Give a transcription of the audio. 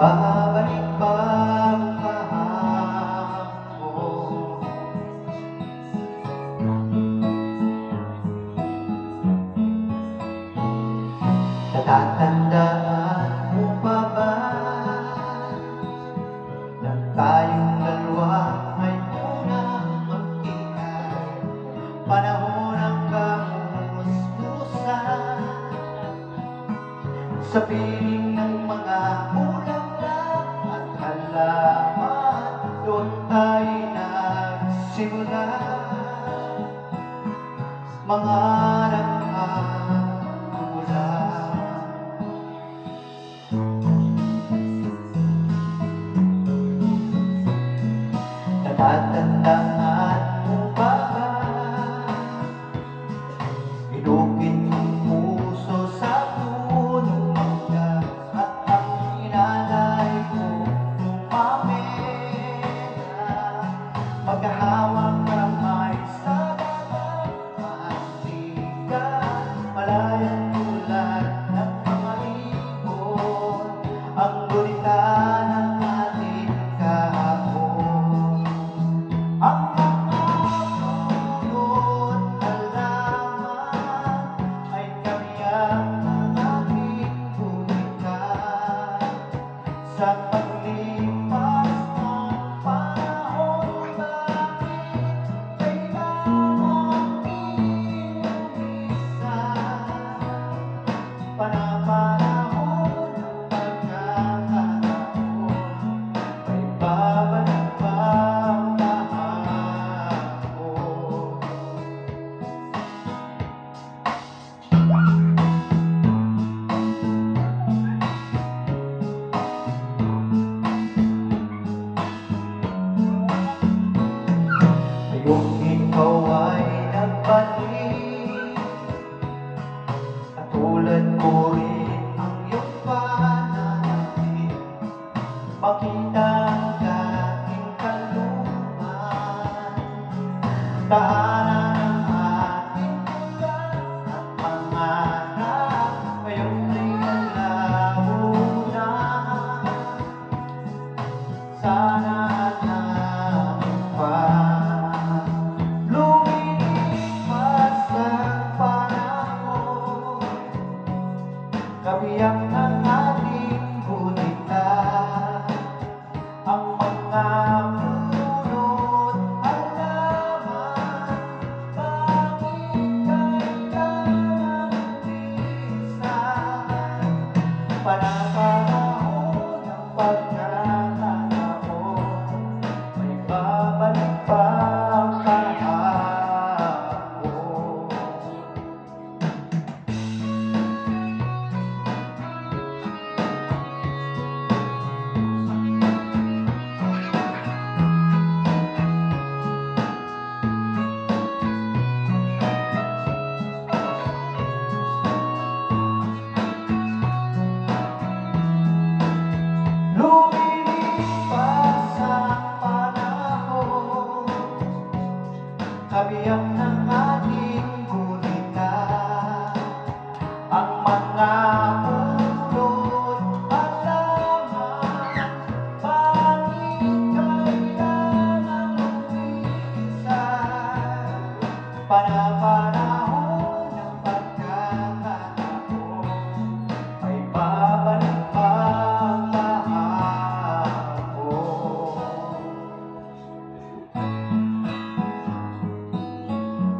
babalik ba ang kahapon? Natatandaan mo pa ba nang tayong dalawa ay unang magkita? Panahon ng kamusmusan sa piling ng mga bulaklak at halaman. Doon tayo nagsimula mangarap at gulat. Natatandaan mo ba inukit ang puso sa punong mangga at ang inalay ko lumamera? Magkahawak kamay sa dagat maasigan, malayang tulad ng mga ibon ang gunita ng ating kahapon. Ang mga pulot halaman ay kabiyak ng ating gunita. Sa paglipas ng panahon, bakit kailangan inumisan? Panahon ng pagkakataon, may babalik ba ang kahapon? Ngayong ikaw ay nagbalik, katulad ko rin ang iyong pananamit. Makita ang dating kalooban, tahanan ng ating ulan at pangarap. Ngayon ay malabo na, sana at namin pa. Lumilipas ang panahon, kabiyak ng ating gunita. Ang mga pulot halaman, bakit kailangan umisan? Panahon ng pagkakataon, may babalik pa ang kahapon. Lumilipas ang panahon, kabiyak ng ating gunita. Ang mga pulot halaman, bakit kailangan umisan? Para